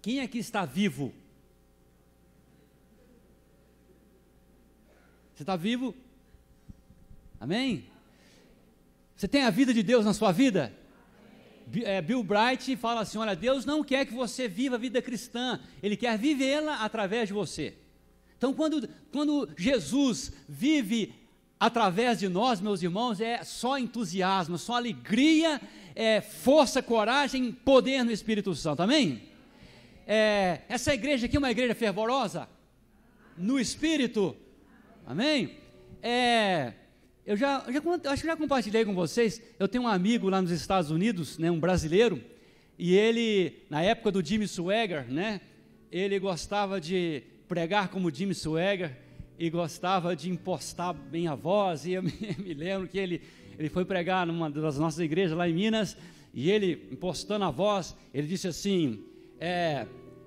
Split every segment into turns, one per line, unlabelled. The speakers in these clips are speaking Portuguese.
Quem aqui está vivo? Você está vivo? Amém? Você tem a vida de Deus na sua vida? Bill Bright fala assim, olha, Deus não quer que você viva a vida cristã, Ele quer vivê-la através de você. Então quando Jesus vive através de nós, meus irmãos, é só entusiasmo, só alegria, força, coragem, poder no Espírito Santo, amém? Essa igreja aqui é uma igreja fervorosa, no Espírito, amém? Acho que já compartilhei com vocês, eu tenho um amigo lá nos Estados Unidos, né, um brasileiro, e ele, na época do Jimmy Swaggart, né, ele gostava de pregar como Jimmy Swaggart, e gostava de impostar bem a voz, e eu me lembro que ele foi pregar numa das nossas igrejas lá em Minas, e ele, impostando a voz, ele disse assim,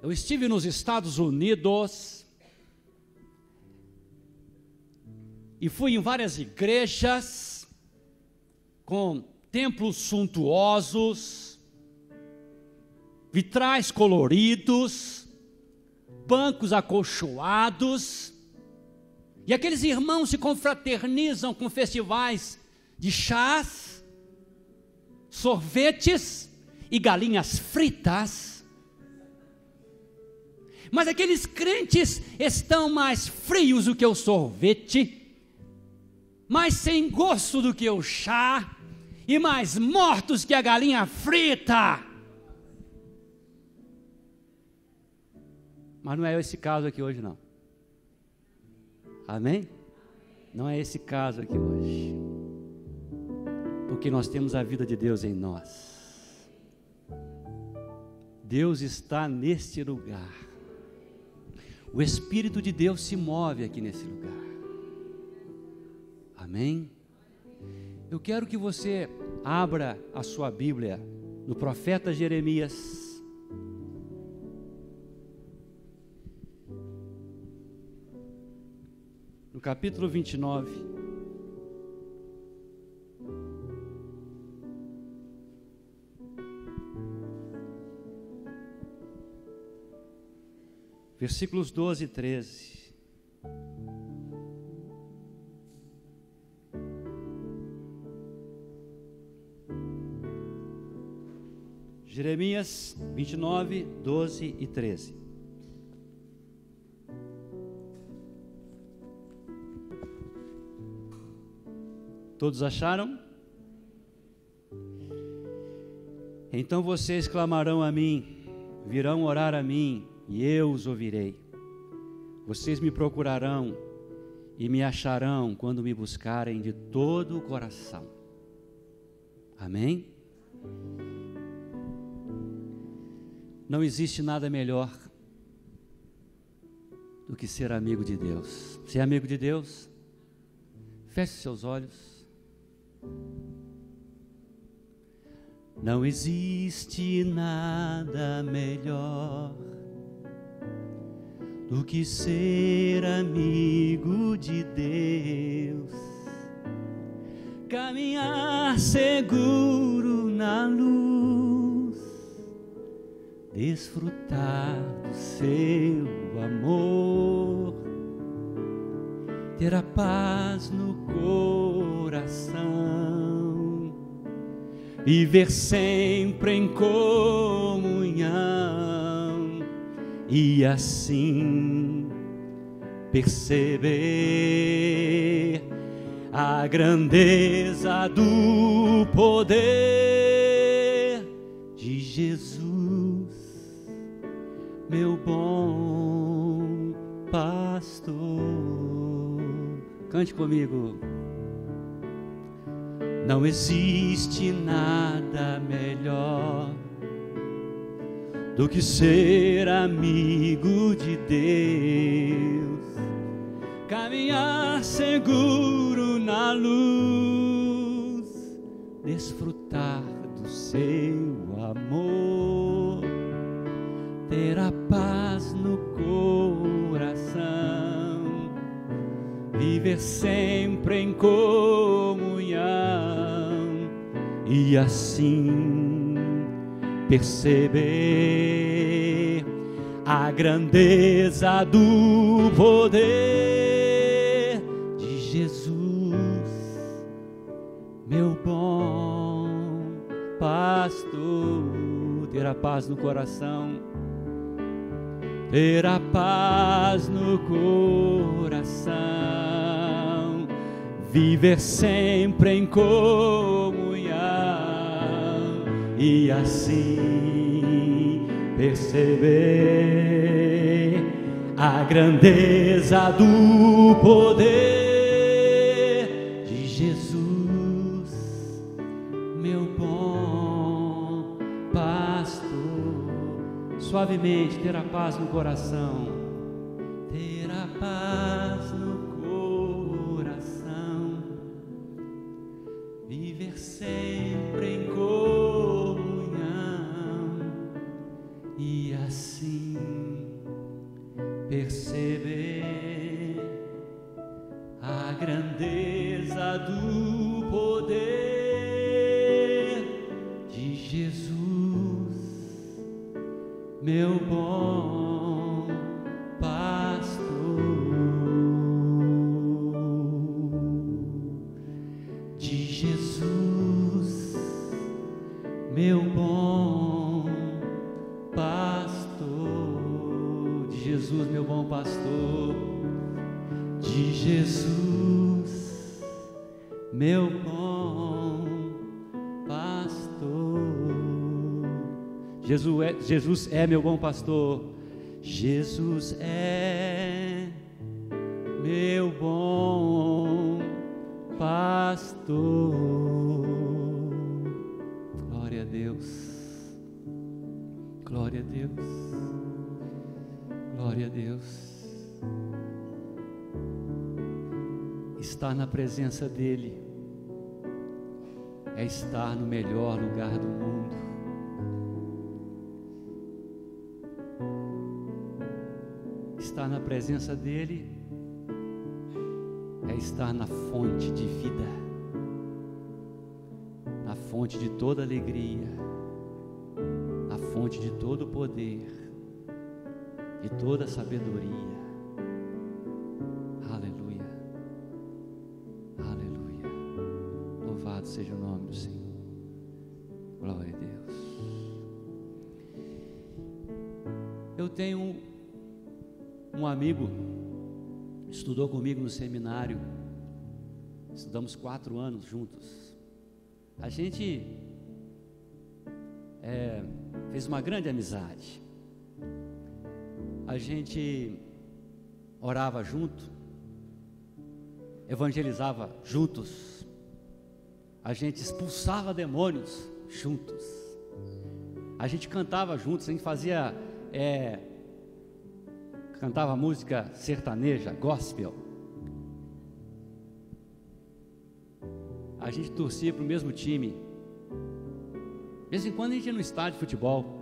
eu estive nos Estados Unidos, e fui em várias igrejas, com templos suntuosos, vitrais coloridos, bancos acolchoados, e aqueles irmãos se confraternizam com festivais de chás, sorvetes e galinhas fritas, mas aqueles crentes estão mais frios do que o sorvete, mais sem gosto do que o chá, e mais mortos que a galinha frita. Mas não é esse caso aqui hoje não, amém? Não é esse caso aqui hoje, porque nós temos a vida de Deus em nós. Deus está neste lugar, o Espírito de Deus se move aqui nesse lugar, amém? Eu quero que você abra a sua Bíblia no profeta Jeremias, no capítulo 29, versículos 12 e 13. Jeremias 29, 12 e 13. Todos acharam? Então vocês clamarão a mim, virão orar a mim, e eu os ouvirei. Vocês me procurarão e me acharão quando me buscarem de todo o coração. Amém? Não existe nada melhor do que ser amigo de Deus. Ser amigo de Deus, feche seus olhos. Não existe nada melhor do que ser amigo de Deus, caminhar seguro na luz, desfrutar do seu amor, ter a paz no coração, viver sempre em comunhão e assim perceber a grandeza do poder de Jesus, meu bom pastor. Cante comigo. Não existe nada melhor do que ser amigo de Deus, caminhar seguro na luz, desfrutar do seu amor, ter a paz no coração, viver sempre em comunhão e assim perceber a grandeza do poder de Jesus, meu bom pastor. Ter a paz no coração, ter a paz no coração, viver sempre em comunhão e assim perceber a grandeza do poder de Jesus, meu bom pastor. Suavemente, ter a paz no coração, ter a paz no coração, viver sempre em comunhão e assim perceber a grandeza do poder de Jesus, meu bom pastor. De Jesus, meu bom pastor. De Jesus, meu bom pastor. De Jesus, meu bom pastor. Jesus é meu bom pastor. Jesus é meu bom pastor. Glória a Deus. Glória a Deus. Glória a Deus. Estar na presença dEle é estar no melhor lugar do mundo. Estar na presença dEle é estar na fonte de vida, na fonte de toda alegria, na fonte de todo poder, de toda sabedoria. Aleluia, aleluia, louvado seja o nome do Senhor. Glória a Deus. Eu tenho um amigo, estudou comigo no seminário, estudamos 4 anos juntos. A gente fez uma grande amizade. A gente orava junto, evangelizava juntos, a gente expulsava demônios juntos, a gente cantava juntos, a gente fazia cantava música sertaneja, gospel. A gente torcia para o mesmo time. De vez em quando a gente ia no estádio de futebol.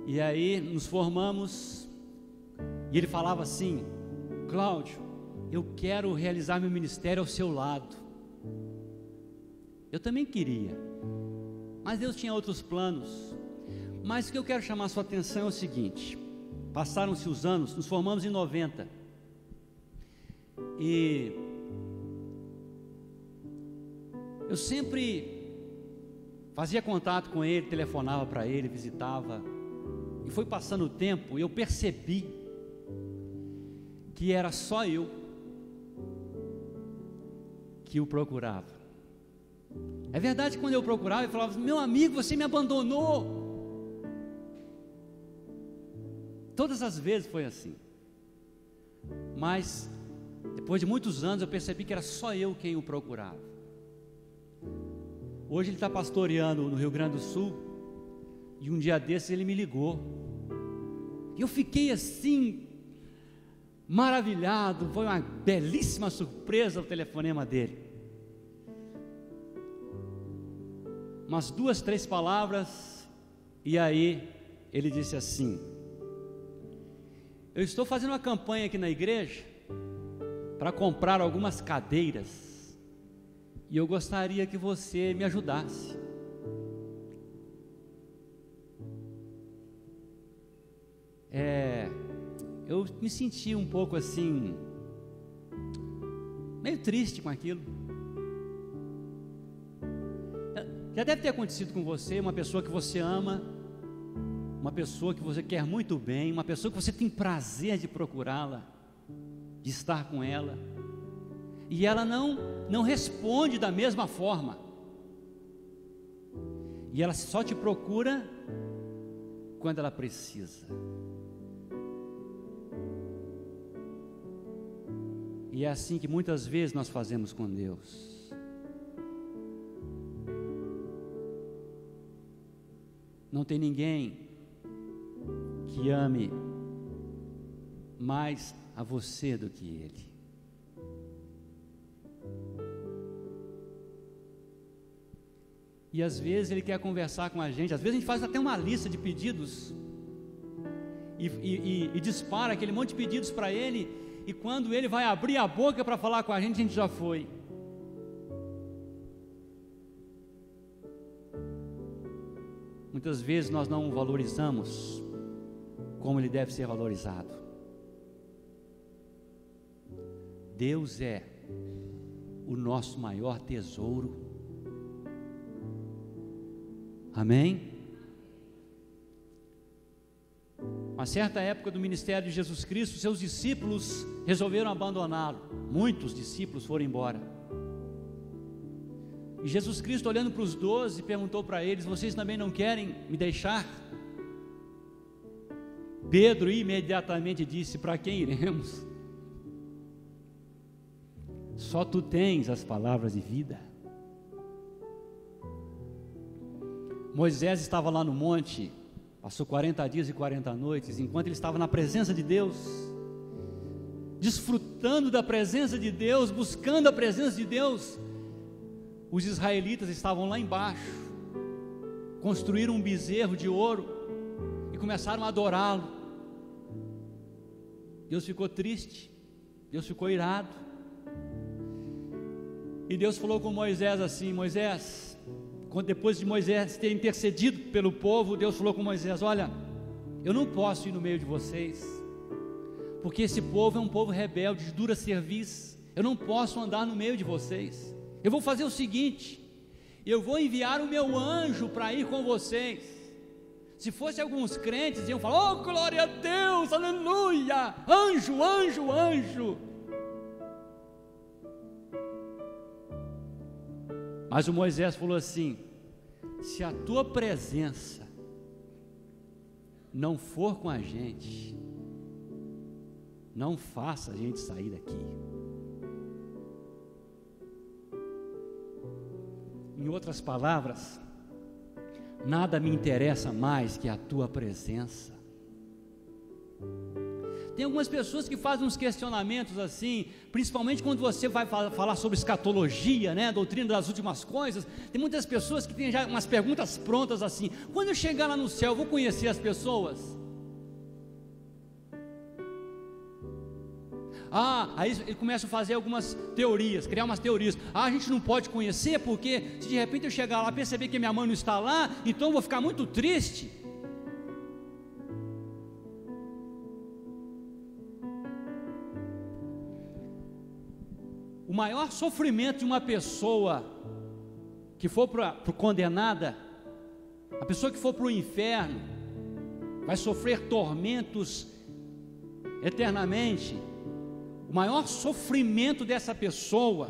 E aí nos formamos. E ele falava assim: Cláudio, eu quero realizar meu ministério ao seu lado. Eu também queria, mas Deus tinha outros planos. Mas o que eu quero chamar a sua atenção é o seguinte: passaram-se os anos, nos formamos em 90, e eu sempre fazia contato com ele, telefonava para ele, visitava, e foi passando o tempo e eu percebi que era só eu que o procurava. É verdade que quando eu procurava, ele falava: meu amigo, você me abandonou. Todas as vezes foi assim. Mas depois de muitos anos eu percebi que era só eu quem o procurava. Hoje ele está pastoreando no Rio Grande do Sul. E um dia desses ele me ligou. E eu fiquei assim, maravilhado. Foi uma belíssima surpresa o telefonema dele. Umas 2, 3 palavras. E aí ele disse assim: eu estou fazendo uma campanha aqui na igreja para comprar algumas cadeiras e eu gostaria que você me ajudasse. eu me senti um pouco assim, meio triste com aquilo. Já deve ter acontecido com você, uma pessoa que você ama, uma pessoa que você quer muito bem, uma pessoa que você tem prazer de procurá-la, de estar com ela, e ela não responde da mesma forma, e ela só te procura quando ela precisa. E é assim que muitas vezes nós fazemos com Deus. Não tem ninguém que ame mais a você do que Ele. E às vezes Ele quer conversar com a gente, às vezes a gente faz até uma lista de pedidos, e dispara aquele monte de pedidos para Ele, e quando Ele vai abrir a boca para falar com a gente já foi. Muitas vezes nós não o valorizamos como Ele deve ser valorizado. Deus é o nosso maior tesouro. Amém? Uma certa época do ministério de Jesus Cristo, seus discípulos resolveram abandoná-lo. Muitos discípulos foram embora. E Jesus Cristo, olhando para os 12, perguntou para eles: vocês também não querem me deixar? Pedro imediatamente disse: para quem iremos? Só tu tens as palavras de vida. Moisés estava lá no monte, passou 40 dias e 40 noites, enquanto ele estava na presença de Deus, desfrutando da presença de Deus, buscando a presença de Deus. Os israelitas estavam lá embaixo, construíram um bezerro de ouro e começaram a adorá-lo. Deus ficou triste, Deus ficou irado, e Deus falou com Moisés assim: Moisés, depois de Moisés ter intercedido pelo povo, Deus falou com Moisés: olha, eu não posso ir no meio de vocês, porque esse povo é um povo rebelde, de dura cerviz. Eu não posso andar no meio de vocês. Eu vou fazer o seguinte: eu vou enviar o meu anjo para ir com vocês. Se fosse alguns crentes, iam falar: oh, glória a Deus, aleluia, anjo, anjo, anjo. Mas o Moisés falou assim: se a tua presença não for com a gente, não faça a gente sair daqui. Em outras palavras, nada me interessa mais que a tua presença. Tem algumas pessoas que fazem uns questionamentos assim, principalmente quando você vai falar sobre escatologia, né, doutrina das últimas coisas. Tem muitas pessoas que têm já umas perguntas prontas assim: quando eu chegar lá no céu, eu vou conhecer as pessoas? Aí ele começa a fazer algumas teorias, criar umas teorias. A gente não pode conhecer porque se de repente eu chegar lá e perceber que minha mãe não está lá, então eu vou ficar muito triste. O maior sofrimento de uma pessoa que for condenada, a pessoa que for para o inferno, vai sofrer tormentos eternamente. O maior sofrimento dessa pessoa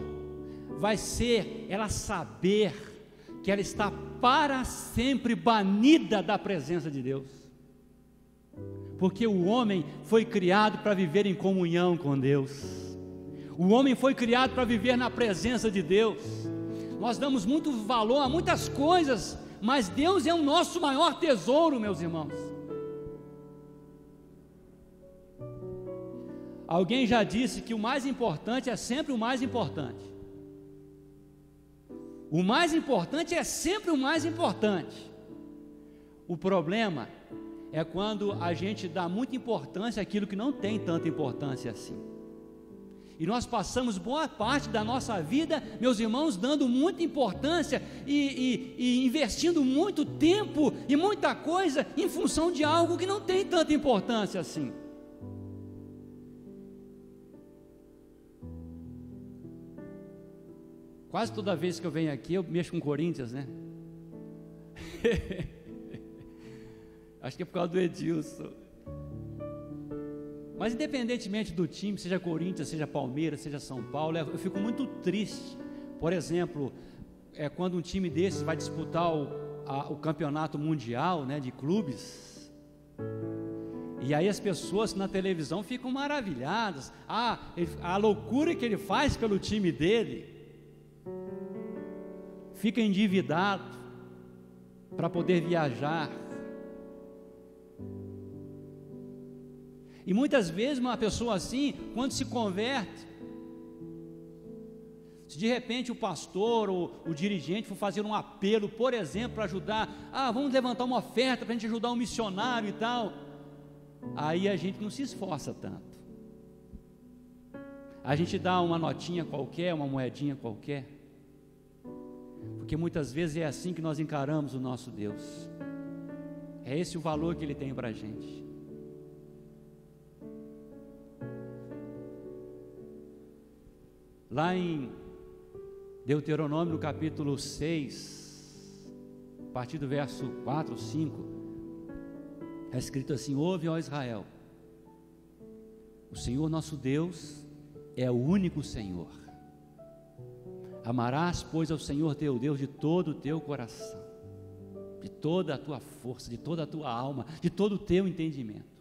vai ser ela saber que ela está para sempre banida da presença de Deus, porque o homem foi criado para viver em comunhão com Deus. O homem foi criado para viver na presença de Deus. Nós damos muito valor a muitas coisas, mas Deus é o nosso maior tesouro, meus irmãos. Alguém já disse que o mais importante é sempre o mais importante. O mais importante é sempre o mais importante. O problema é quando a gente dá muita importância àquilo que não tem tanta importância assim. E nós passamos boa parte da nossa vida, meus irmãos, dando muita importância e investindo muito tempo e muita coisa em função de algo que não tem tanta importância assim. Quase toda vez que eu venho aqui, eu mexo com Corinthians, né? Acho que é por causa do Edilson. Mas independentemente do time, seja Corinthians, seja Palmeiras, seja São Paulo, eu fico muito triste. Por exemplo, quando um time desses vai disputar o campeonato mundial, né, de clubes, e aí as pessoas na televisão ficam maravilhadas, a loucura que ele faz pelo time dele, fica endividado para poder viajar. E muitas vezes uma pessoa assim, quando se converte, se de repente o pastor ou o dirigente for fazer um apelo, por exemplo, para ajudar, vamos levantar uma oferta para a gente ajudar um missionário e tal, aí a gente não se esforça tanto, a gente dá uma notinha qualquer, uma moedinha qualquer, porque muitas vezes é assim que nós encaramos o nosso Deus, é esse o valor que Ele tem para a gente. Lá em Deuteronômio, no capítulo 6, a partir do verso 4, 5, é escrito assim: ouve, ó Israel, o Senhor nosso Deus é o único Senhor. Amarás, pois, ao Senhor teu Deus de todo o teu coração, de toda a tua força, de toda a tua alma, de todo o teu entendimento.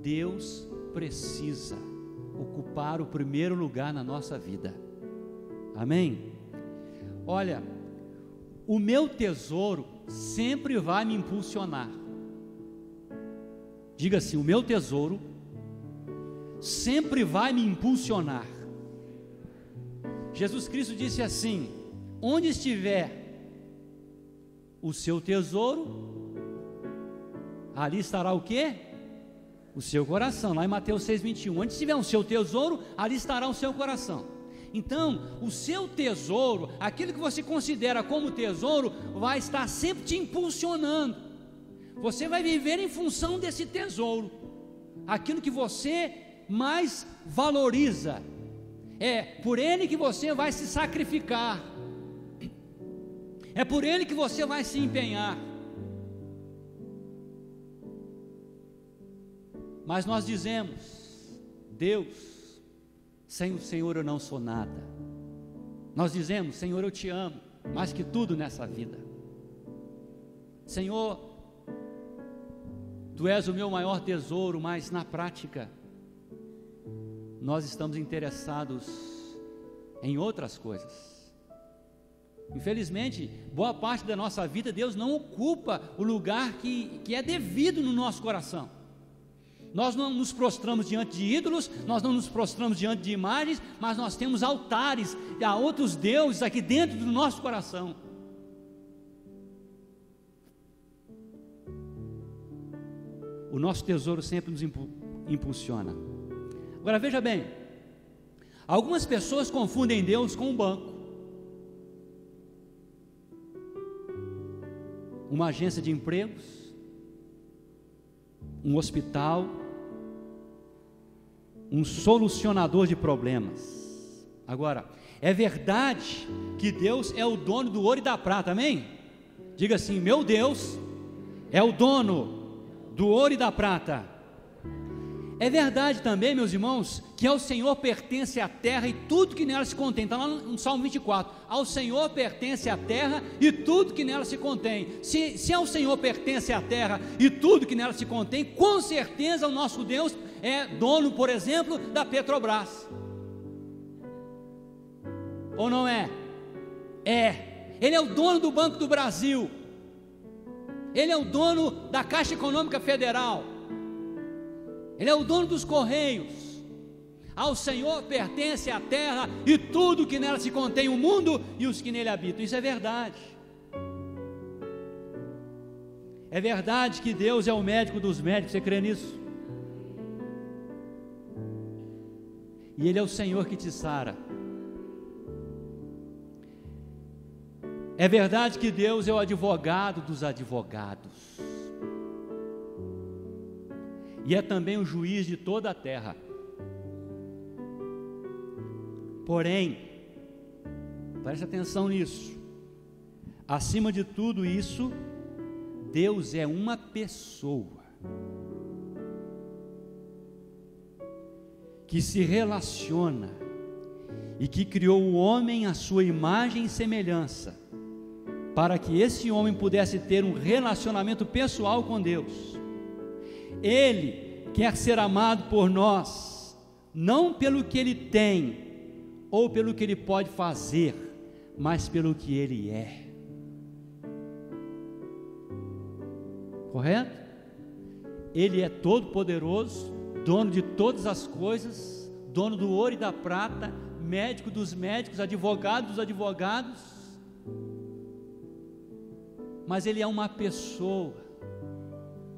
Deus precisa ocupar o primeiro lugar na nossa vida, amém? Olha, o meu tesouro sempre vai me impulsionar. Diga assim: o meu tesouro sempre vai me impulsionar. Jesus Cristo disse assim: onde estiver o seu tesouro, ali estará o quê? O seu coração. Lá em Mateus 6,21, onde estiver o seu tesouro, ali estará o seu coração. Então, o seu tesouro, aquilo que você considera como tesouro, vai estar sempre te impulsionando. Você vai viver em função desse tesouro, aquilo que você mais valoriza, é por ele que você vai se sacrificar, é por ele que você vai se empenhar. Mas nós dizemos: Deus, sem o Senhor eu não sou nada. Nós dizemos: Senhor, eu te amo mais que tudo nessa vida. Senhor, Tu és o meu maior tesouro, mas na prática nós estamos interessados em outras coisas. Infelizmente, boa parte da nossa vida, Deus não ocupa o lugar que é devido no nosso coração. Nós não nos prostramos diante de ídolos, nós não nos prostramos diante de imagens, mas nós temos altares a outros deuses aqui dentro do nosso coração. O nosso tesouro sempre nos impulsiona. Agora veja bem, algumas pessoas confundem Deus com um banco, uma agência de empregos, um hospital, um solucionador de problemas. Agora, é verdade que Deus é o dono do ouro e da prata, amém? Diga assim: meu Deus é o dono do ouro e da prata. É verdade também, meus irmãos, que ao Senhor pertence a terra e tudo que nela se contém. Está lá no Salmo 24, ao Senhor pertence a terra e tudo que nela se contém. Se ao Senhor pertence a terra e tudo que nela se contém, com certeza o nosso Deus é dono, por exemplo, da Petrobras. Ou não é? Ele é o dono do Banco do Brasil, Ele é o dono da Caixa Econômica Federal, Ele é o dono dos Correios. Ao Senhor pertence a terra e tudo que nela se contém, o mundo e os que nele habitam. Isso é verdade. É verdade que Deus é o médico dos médicos, você crê nisso? E Ele é o Senhor que te sara. É verdade que Deus é o advogado dos advogados. e é também o juiz de toda a terra. Porém, preste atenção nisso, acima de tudo isso, Deus é uma pessoa que se relaciona e que criou o homem à sua imagem e semelhança, para que esse homem pudesse ter um relacionamento pessoal com Deus. Ele quer ser amado por nós, não pelo que ele tem, ou pelo que ele pode fazer, mas pelo que ele é. Correto? Ele é todo poderoso, dono de todas as coisas, dono do ouro e da prata, médico dos médicos, advogado dos advogados, mas ele é uma pessoa.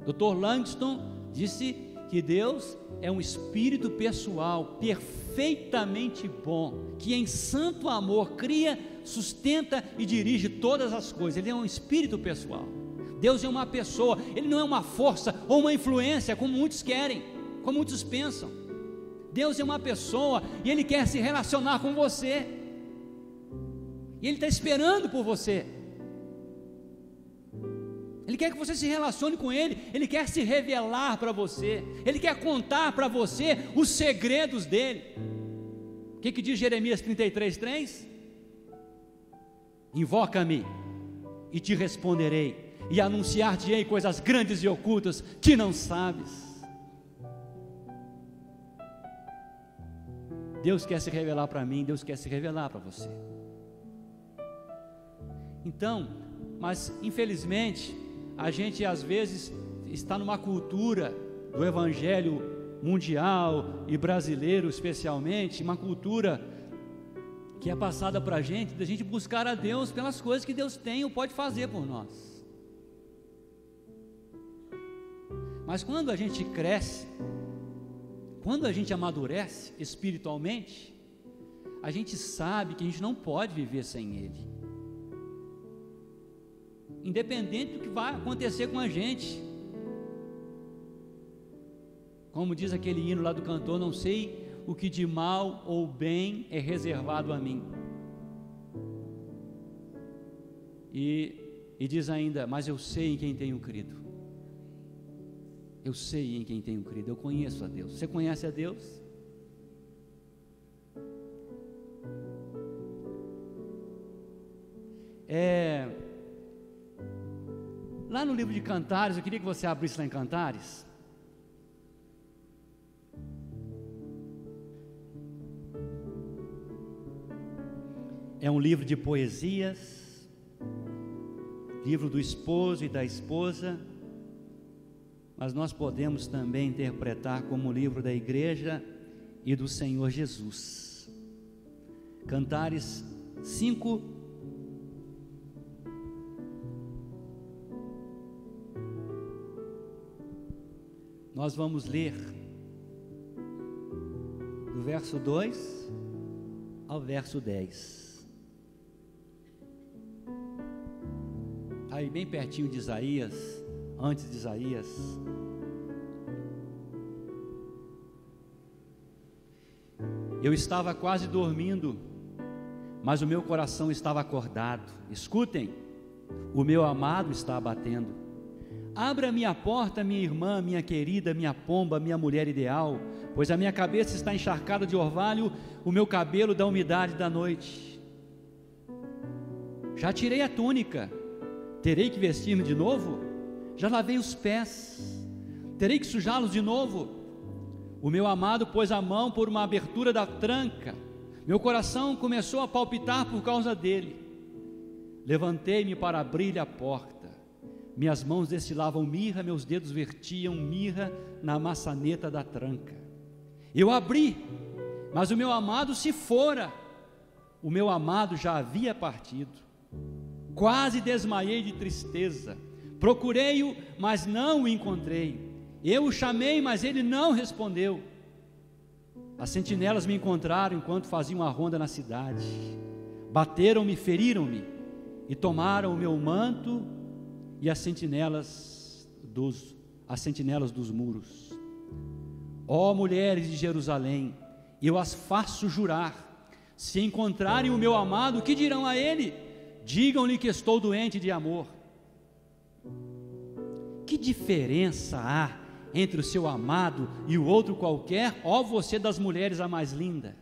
Dr. Langston disse que Deus é um espírito pessoal, perfeitamente bom, que em santo amor cria, sustenta e dirige todas as coisas. Ele é um espírito pessoal. Deus é uma pessoa, ele não é uma força ou uma influência, como muitos querem, como muitos pensam. Deus é uma pessoa e ele quer se relacionar com você, e ele está esperando por você. Ele quer que você se relacione com ele, ele quer se revelar para você, ele quer contar para você os segredos dele. O que diz Jeremias 33:3? Invoca-me e te responderei, e anunciar-te-ei coisas grandes e ocultas que não sabes. Deus quer se revelar para mim, Deus quer se revelar para você. Então, mas infelizmente, a gente às vezes está numa cultura do evangelho mundial e brasileiro especialmente, uma cultura que é passada para a gente, da gente buscar a Deus pelas coisas que Deus tem ou pode fazer por nós. Mas quando a gente cresce, quando a gente amadurece espiritualmente, a gente sabe que a gente não pode viver sem Ele, independente do que vai acontecer com a gente. Como diz aquele hino lá do cantor, não sei o que de mal ou bem é reservado a mim. E diz ainda, mas eu sei em quem tenho crido. Eu sei em quem tenho crido, eu conheço a Deus. Você conhece a Deus? Lá no livro de Cantares, eu queria que você abrisse lá em Cantares. É um livro de poesias, livro do esposo e da esposa, mas nós podemos também interpretar como livro da igreja e do Senhor Jesus. Cantares 5, nós vamos ler do verso 2 ao verso 10. Aí bem pertinho de Isaías, antes de Isaías. Eu estava quase dormindo, mas o meu coração estava acordado. Escutem, o meu amado está batendo. Abra minha porta, minha irmã, minha querida, minha pomba, minha mulher ideal, pois a minha cabeça está encharcada de orvalho, o meu cabelo da umidade da noite. Já tirei a túnica, terei que vestir-me de novo? Já lavei os pés, terei que sujá-los de novo? O meu amado pôs a mão por uma abertura da tranca, meu coração começou a palpitar por causa dele. Levantei-me para abrir-lhe a porta, minhas mãos destilavam mirra, meus dedos vertiam mirra na maçaneta da tranca. Eu abri, mas o meu amado se fora, o meu amado já havia partido. Quase desmaiei de tristeza, procurei-o, mas não o encontrei. Eu o chamei, mas ele não respondeu. As sentinelas me encontraram enquanto faziam a ronda na cidade. Bateram-me, feriram-me e tomaram o meu manto e as sentinelas dos muros. Ó mulheres de Jerusalém, eu as faço jurar, se encontrarem o meu amado, o que dirão a ele? Digam-lhe que estou doente de amor. Que diferença há entre o seu amado e o outro qualquer, ó você das mulheres a mais linda?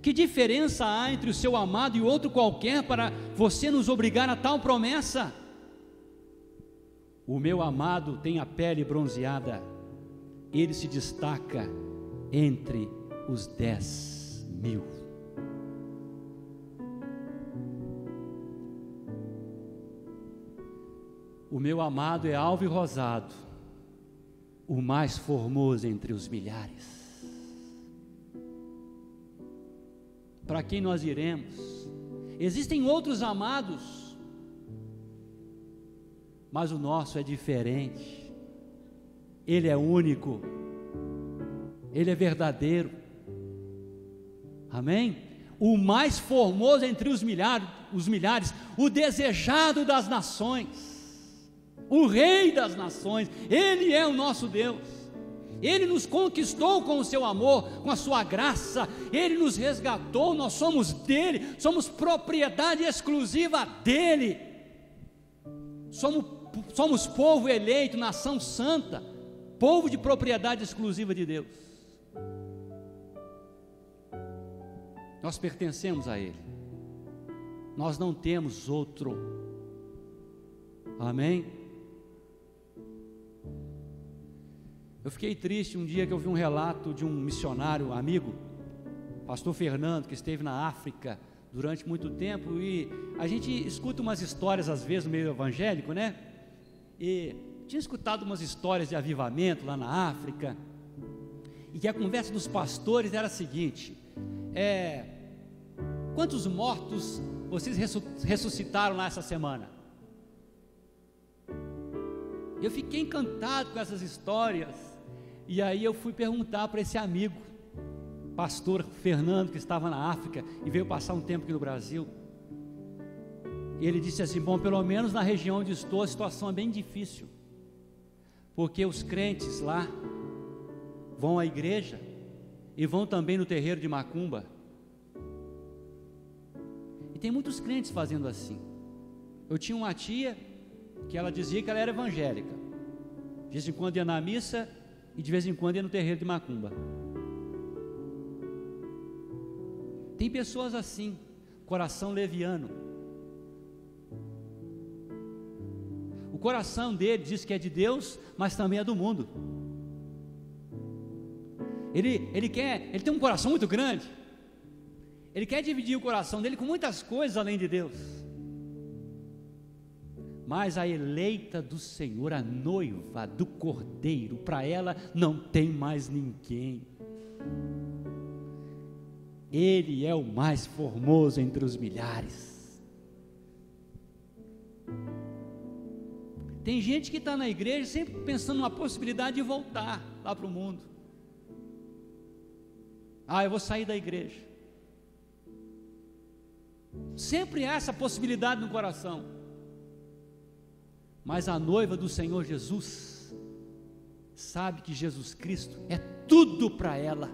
Que diferença há entre o seu amado e o outro qualquer para você nos obrigar a tal promessa? O meu amado tem a pele bronzeada, ele se destaca entre os 10.000. O meu amado é alvo e rosado, o mais formoso entre os milhares. Para quem nós iremos? Existem outros amados, mas o nosso é diferente. Ele é único, ele é verdadeiro. Amém? O mais formoso entre os milhares, o desejado das nações, o Rei das nações. Ele é o nosso Deus. Ele nos conquistou com o seu amor, com a sua graça. Ele nos resgatou. Nós somos dele, somos propriedade exclusiva dele. Somos povo eleito, nação santa, povo de propriedade exclusiva de Deus. Nós pertencemos a ele. Nós não temos outro. Amém? Eu fiquei triste um dia que eu vi um relato de um missionário amigo, pastor Fernando, que esteve na África durante muito tempo, e a gente escuta umas histórias às vezes no meio evangélico, né? E tinha escutado umas histórias de avivamento lá na África, e que a conversa dos pastores era a seguinte: quantos mortos vocês ressuscitaram lá essa semana? Eu fiquei encantado com essas histórias. E aí eu fui perguntar para esse amigo, pastor Fernando, que estava na África e veio passar um tempo aqui no Brasil. E ele disse assim: bom, pelo menos na região onde estou a situação é bem difícil, porque os crentes lá vão à igreja e vão também no terreiro de macumba. E tem muitos crentes fazendo assim. Eu tinha uma tia que ela dizia que ela era evangélica, de vez em quando ia na missa e de vez em quando ia no terreiro de macumba. Tem pessoas assim, coração leviano. O coração dele diz que é de Deus, mas também é do mundo. Ele tem um coração muito grande. Ele quer dividir o coração dele com muitas coisas além de Deus. Mas a eleita do Senhor, a noiva do Cordeiro, para ela não tem mais ninguém. Ele é o mais formoso entre os milhares. Tem gente que está na igreja sempre pensando na possibilidade de voltar lá para o mundo. Eu vou sair da igreja. Sempre há essa possibilidade no coração. Mas a noiva do Senhor Jesus sabe que Jesus Cristo é tudo para ela.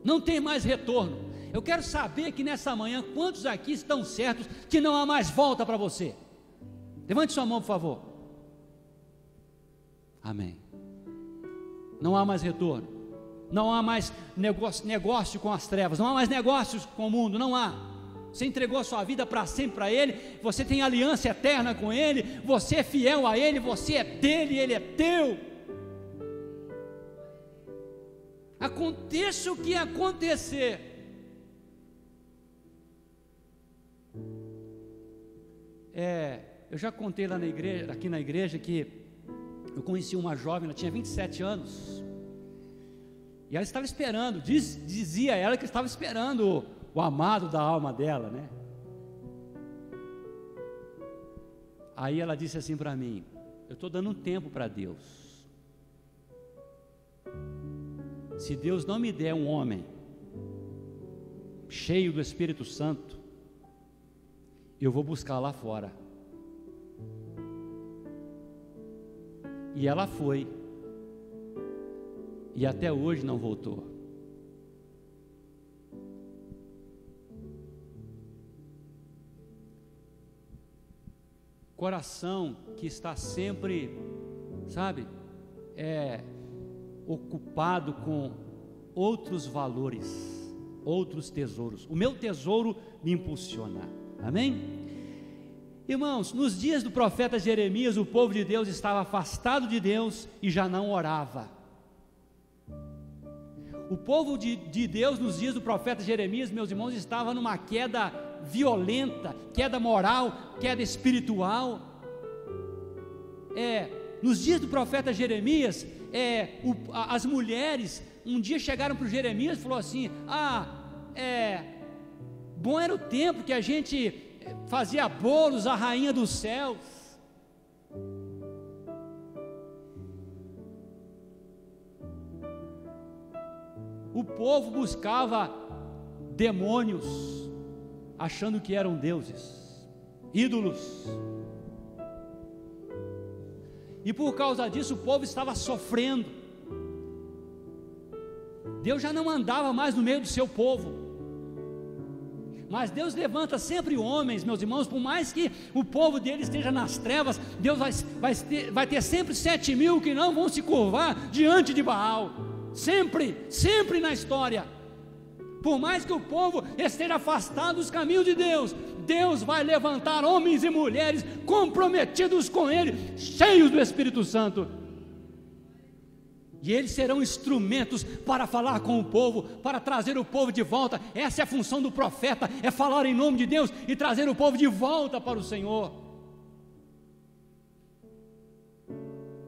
Não tem mais retorno. Eu quero saber que nessa manhã, quantos aqui estão certos que não há mais volta para você? Levante sua mão, por favor. Amém. Não há mais retorno. Não há mais negócio com as trevas. Não há mais negócios com o mundo. Não há. Você entregou a sua vida para sempre para Ele, você tem aliança eterna com Ele, você é fiel a Ele, você é dele, Ele é teu. Aconteça o que acontecer, eu já contei lá na igreja, aqui na igreja, que eu conheci uma jovem, ela tinha 27 anos, e ela estava esperando, dizia ela que estava esperando o amado da alma dela, né? Aí ela disse assim para mim: eu estou dando um tempo para Deus. Se Deus não me der um homem cheio do Espírito Santo, eu vou buscar lá fora. E ela foi, e até hoje não voltou. Coração que está sempre, sabe, ocupado com outros valores, outros tesouros. O meu tesouro me impulsiona. Amém? Irmãos, nos dias do profeta Jeremias, o povo de Deus estava afastado de Deus e já não orava. O povo de Deus nos dias do profeta Jeremias, meus irmãos, estava numa queda violenta, queda moral, queda espiritual. Nos dias do profeta Jeremias, as mulheres um dia chegaram para o Jeremias e falou assim: bom era o tempo que a gente fazia bolos à rainha dos céus. O povo buscava demônios, achando que eram deuses, ídolos. E por causa disso o povo estava sofrendo. Deus já não andava mais no meio do seu povo. Mas Deus levanta sempre homens, meus irmãos, por mais que o povo dele esteja nas trevas, Deus vai ter sempre 7.000 que não vão se curvar diante de Baal. Sempre, sempre na história. Por mais que o povo esteja afastado dos caminhos de Deus, Deus vai levantar homens e mulheres comprometidos com Ele, cheios do Espírito Santo. E eles serão instrumentos para falar com o povo, para trazer o povo de volta. Essa é a função do profeta, é falar em nome de Deus e trazer o povo de volta para o Senhor.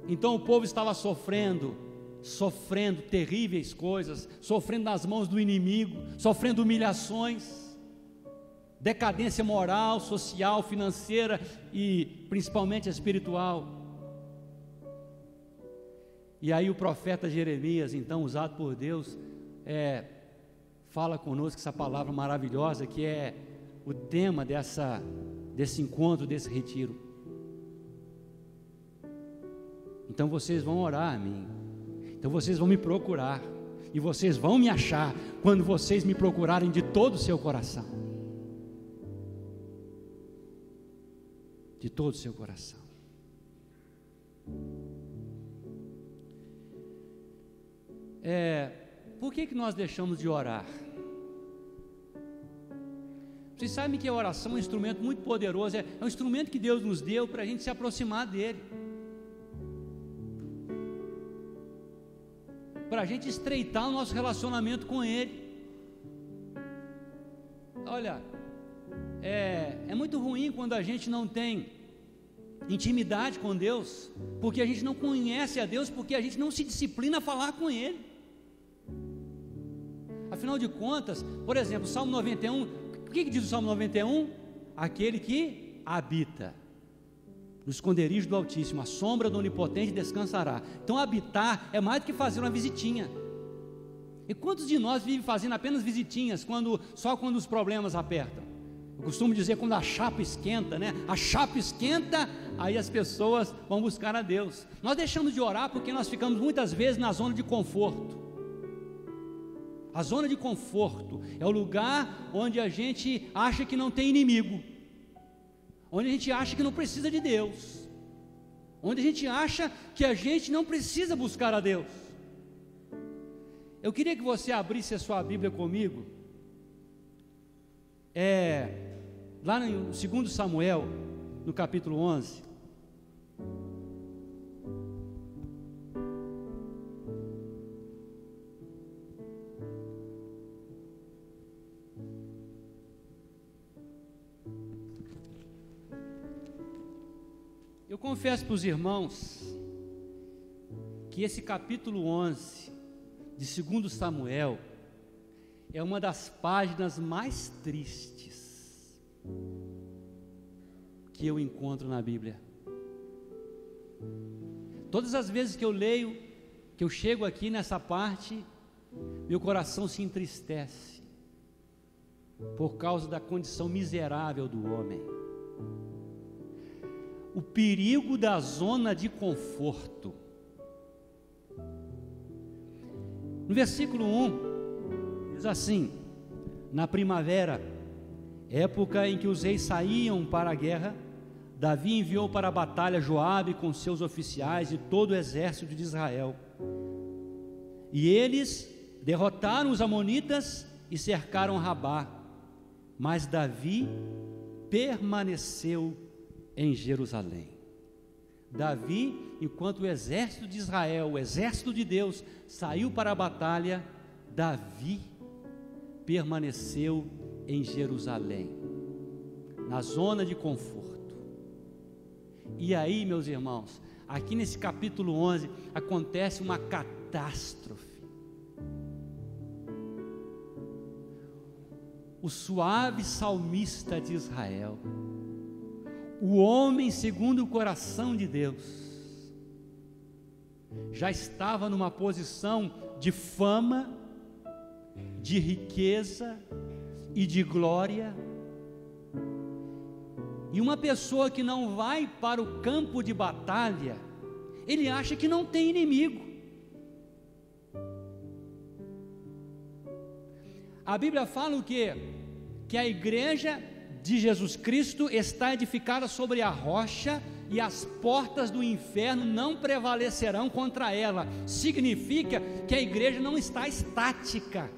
Então o povo estava sofrendo terríveis coisas, sofrendo nas mãos do inimigo, sofrendo humilhações, decadência moral, social, financeira e principalmente espiritual. E aí o profeta Jeremias, então usado por Deus, fala conosco essa palavra maravilhosa que é o tema desse encontro, desse retiro. Então vocês vão orar a mim, então vocês vão me procurar, e vocês vão me achar quando vocês me procurarem de todo o seu coração. De todo o seu coração. Por que nós deixamos de orar? Vocês sabem que a oração é um instrumento muito poderoso, é um instrumento que Deus nos deu para a gente se aproximar dEle, para a gente estreitar o nosso relacionamento com Ele. Olha, é muito ruim quando a gente não tem intimidade com Deus, porque a gente não conhece a Deus, porque a gente não se disciplina a falar com Ele. Afinal de contas, por exemplo, Salmo 91, o que diz o Salmo 91? Aquele que habita no esconderijo do Altíssimo, a sombra do Onipotente descansará. Então habitar é mais do que fazer uma visitinha. E quantos de nós vivem fazendo apenas visitinhas, só quando os problemas apertam? Eu costumo dizer quando a chapa esquenta, né? A chapa esquenta, aí as pessoas vão buscar a Deus. Nós deixamos de orar porque nós ficamos muitas vezes na zona de conforto. A zona de conforto é o lugar onde a gente acha que não tem inimigo, onde a gente acha que não precisa de Deus, onde a gente acha que a gente não precisa buscar a Deus. Eu queria que você abrisse a sua Bíblia comigo, lá no 2 Samuel, no capítulo 11. Eu confesso para os irmãos que esse capítulo 11 de 2 Samuel é uma das páginas mais tristes que eu encontro na Bíblia. Todas as vezes que eu leio, que eu chego aqui nessa parte, meu coração se entristece por causa da condição miserável do homem. O perigo da zona de conforto. No versículo 1, diz assim: na primavera, época em que os reis saíam para a guerra, Davi enviou para a batalha Joabe com seus oficiais e todo o exército de Israel. E eles derrotaram os amonitas e cercaram Rabá, mas Davi permaneceu em Jerusalém. Davi, enquanto o exército de Israel, o exército de Deus, saiu para a batalha, Davi permaneceu em Jerusalém, na zona de conforto. E aí, meus irmãos, aqui nesse capítulo 11, acontece uma catástrofe. O suave salmista de Israel, o homem segundo o coração de Deus, já estava numa posição de fama, de riqueza e de glória. E uma pessoa que não vai para o campo de batalha, ele acha que não tem inimigo. A Bíblia fala o quê? Que a igreja de Jesus Cristo está edificada sobre a rocha e as portas do inferno não prevalecerão contra ela. Significa que a igreja não está estática,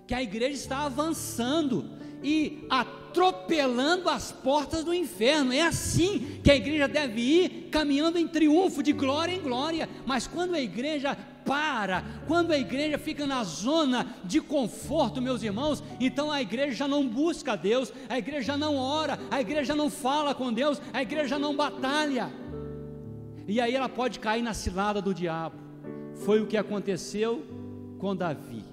que a igreja está avançando e atropelando as portas do inferno. É assim que a igreja deve ir, caminhando em triunfo, de glória em glória. Mas quando a igreja quando a igreja fica na zona de conforto, meus irmãos, então a igreja já não busca a Deus, a igreja já não ora, a igreja já não fala com Deus, a igreja já não batalha, e aí ela pode cair na cilada do diabo. Foi o que aconteceu com Davi,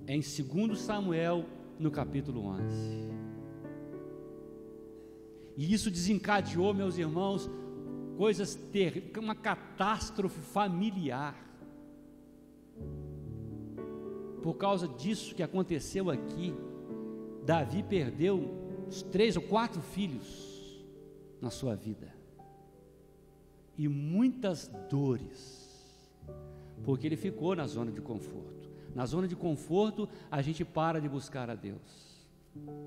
em 2 Samuel, no capítulo 11, e isso desencadeou, meus irmãos, coisas terríveis, uma catástrofe familiar. Por causa disso que aconteceu aqui, Davi perdeu os 3 ou 4 filhos na sua vida, e muitas dores, porque ele ficou na zona de conforto. Na zona de conforto a gente para de buscar a Deus.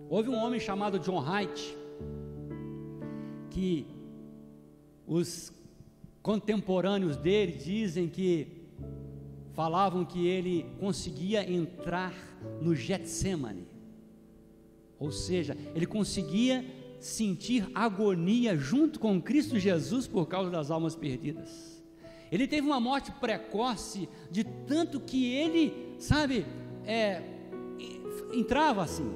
Houve um homem chamado John Haidt, que os contemporâneos dele dizem que falavam que ele conseguia entrar no Getsemane, ou seja, ele conseguia sentir agonia junto com Cristo Jesus por causa das almas perdidas. Ele teve uma morte precoce, de tanto que ele, entrava assim,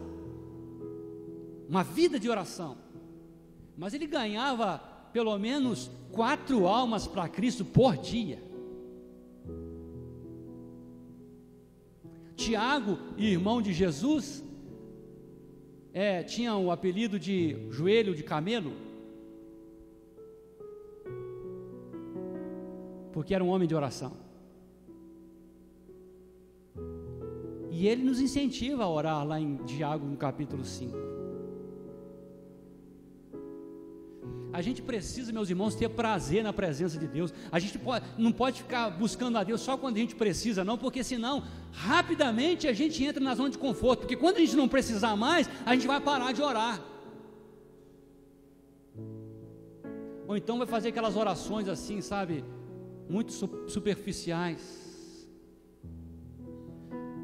uma vida de oração, mas ele ganhava pelo menos 4 almas para Cristo por dia. Tiago, irmão de Jesus, tinha o apelido de joelho de camelo, porque era um homem de oração. E ele nos incentiva a orar lá em Tiago, no capítulo 5. A gente precisa, meus irmãos, ter prazer na presença de Deus. A gente não pode ficar buscando a Deus só quando a gente precisa, não, porque senão, rapidamente a gente entra na zona de conforto, porque quando a gente não precisar mais, a gente vai parar de orar, ou então vai fazer aquelas orações assim, muito superficiais.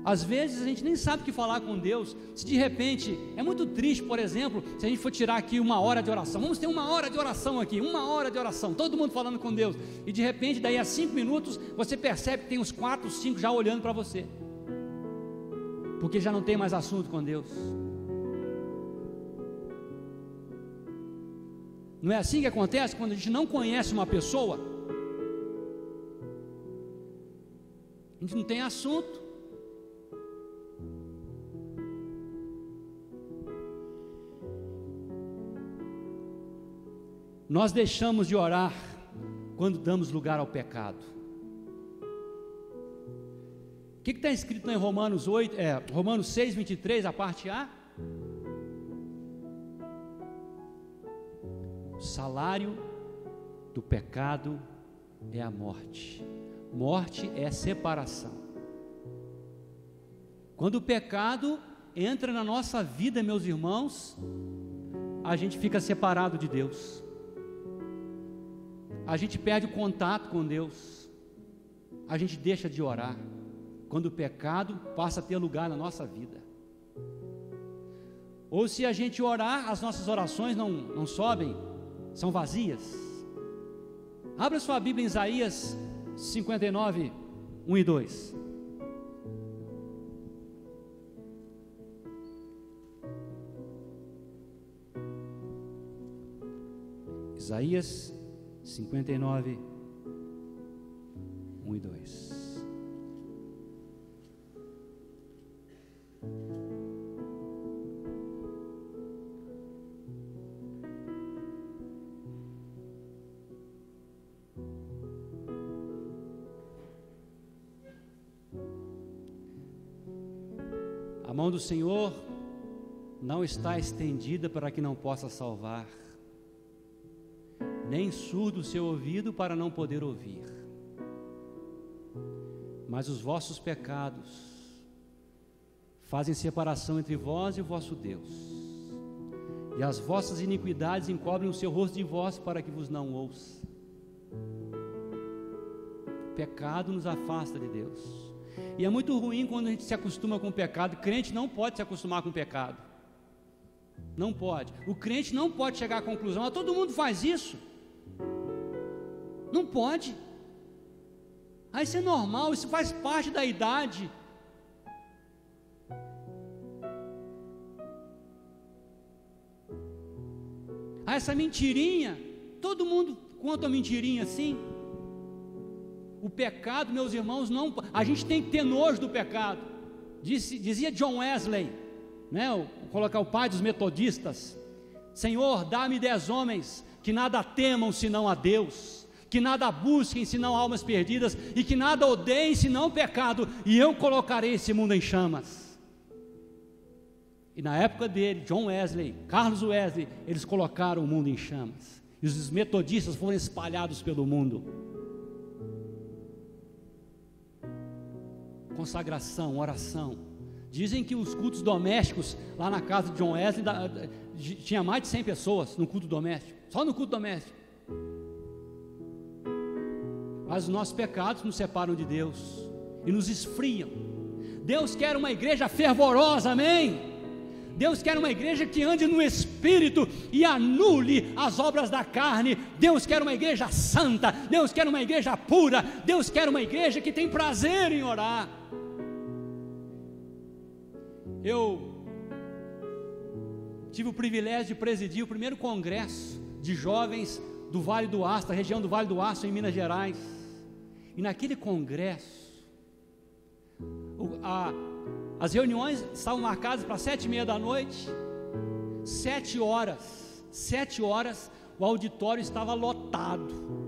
Às vezes a gente nem sabe o que falar com Deus. Se de repente, é muito triste, por exemplo, se a gente for tirar aqui 1 hora de oração, vamos ter 1 hora de oração aqui, 1 hora de oração, todo mundo falando com Deus, e de repente, daí a 5 minutos, você percebe que tem uns 4, 5 já olhando para você, porque já não tem mais assunto com Deus. Não é assim que acontece quando a gente não conhece uma pessoa? A gente não tem assunto. Nós deixamos de orar quando damos lugar ao pecado. O que está escrito em Romanos 6, 23, a parte A? O salário do pecado é a morte, Morte é separação. Quando o pecado entra na nossa vida, meus irmãos, a gente fica separado de Deus. A gente perde o contato com Deus. A gente deixa de orar. Quando o pecado passa a ter lugar na nossa vida. Ou se a gente orar, as nossas orações não sobem, são vazias. Abra sua Bíblia em Isaías 59, 1 e 2. Isaías 59, 1 e 2. A mão do Senhor não está estendida para que não possa salvar, nem surdo o seu ouvido para não poder ouvir. Mas os vossos pecados fazem separação entre vós e o vosso Deus, e as vossas iniquidades encobrem o seu rosto de vós para que vos não ouça. O pecado nos afasta de Deus. E é muito ruim quando a gente se acostuma com o pecado. Crente não pode se acostumar com o pecado. Não pode. O crente não pode chegar à conclusão: todo mundo faz isso. Não pode. Isso é normal, isso faz parte da idade. Essa mentirinha, todo mundo conta uma mentirinha assim. O pecado, meus irmãos, não, a gente tem que ter nojo do pecado. Dizia John Wesley, né, vou colocar o pai dos metodistas: Senhor, dá-me 10 homens que nada temam senão a Deus, que nada busquem senão almas perdidas, e que nada odeiem senão o pecado, e eu colocarei esse mundo em chamas. E na época dele, John Wesley, Carlos Wesley, eles colocaram o mundo em chamas, e os metodistas foram espalhados pelo mundo. Consagração, oração. Dizem que os cultos domésticos lá na casa de John Wesley tinha mais de 100 pessoas no culto doméstico, só no culto doméstico. Mas os nossos pecados nos separam de Deus e nos esfriam. Deus quer uma igreja fervorosa, amém? Deus quer uma igreja que ande no Espírito e anule as obras da carne. Deus quer uma igreja santa. Deus quer uma igreja pura. Deus quer uma igreja que tem prazer em orar. Eu tive o privilégio de presidir o primeiro congresso de jovens do Vale do Aço, da região do Vale do Aço, em Minas Gerais. E naquele congresso, as reuniões estavam marcadas para 7h30 da noite. 7 horas, o auditório estava lotado.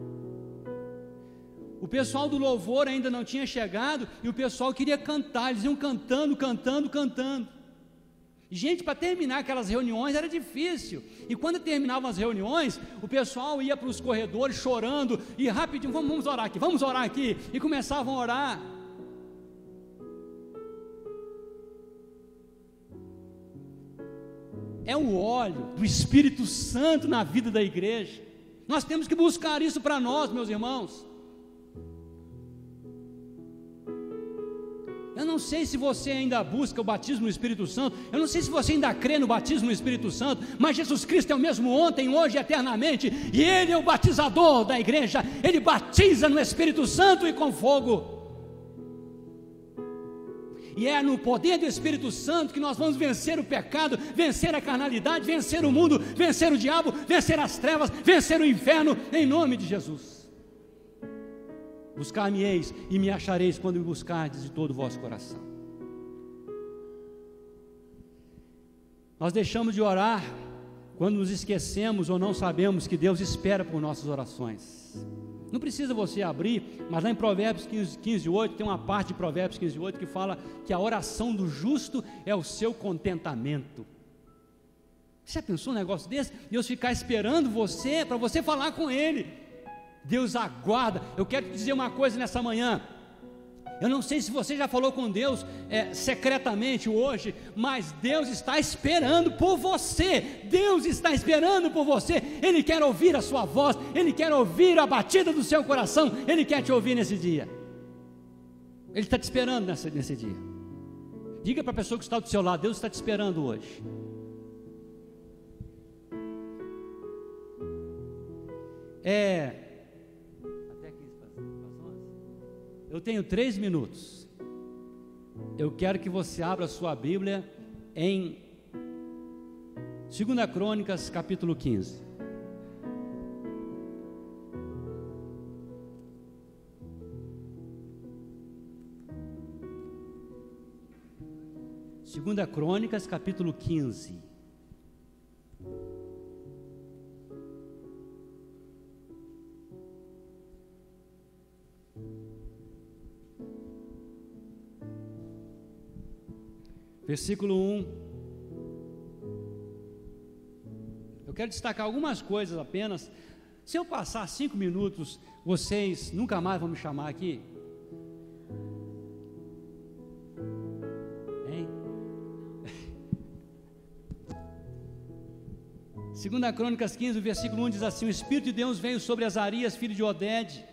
O pessoal do louvor ainda não tinha chegado, e o pessoal queria cantar, eles iam cantando. E, gente, para terminar aquelas reuniões era difícil, e quando terminavam as reuniões, o pessoal ia para os corredores chorando, e rapidinho, vamos orar aqui, e começavam a orar. É o óleo do Espírito Santo na vida da igreja. Nós temos que buscar isso para nós, meus irmãos. Eu não sei se você ainda busca o batismo no Espírito Santo, eu não sei se você ainda crê no batismo no Espírito Santo, mas Jesus Cristo é o mesmo ontem, hoje e eternamente, e Ele é o batizador da igreja. Ele batiza no Espírito Santo e com fogo. E é no poder do Espírito Santo que nós vamos vencer o pecado, vencer a carnalidade, vencer o mundo, vencer o diabo, vencer as trevas, vencer o inferno, em nome de Jesus. Buscar-me-eis e me achareis quando me buscardes de todo o vosso coração. Nós deixamos de orar quando nos esquecemos ou não sabemos que Deus espera por nossas orações. Não precisa você abrir, mas lá em Provérbios 15:8, tem uma parte de Provérbios 15:8 que fala que a oração do justo é o seu contentamento. Você já pensou um negócio desse? Deus ficar esperando você, para você falar com Ele. Deus aguarda. Eu quero te dizer uma coisa nessa manhã. Eu não sei se você já falou com Deus secretamente hoje, mas Deus está esperando por você. Deus está esperando por você. Ele quer ouvir a sua voz, Ele quer ouvir a batida do seu coração, Ele quer te ouvir nesse dia. Ele está te esperando nesse dia. Diga para a pessoa que está do seu lado: Deus está te esperando hoje. Eu tenho 3 minutos. Eu quero que você abra a sua Bíblia em 2 Crônicas, capítulo 15. Segunda Crônicas, capítulo 15. Versículo 1. Eu quero destacar algumas coisas apenas. Se eu passar 5 minutos, vocês nunca mais vão me chamar aqui? Hein? 2 Crônicas 15, versículo 1 diz assim: o Espírito de Deus veio sobre Azarias, filho de Oded.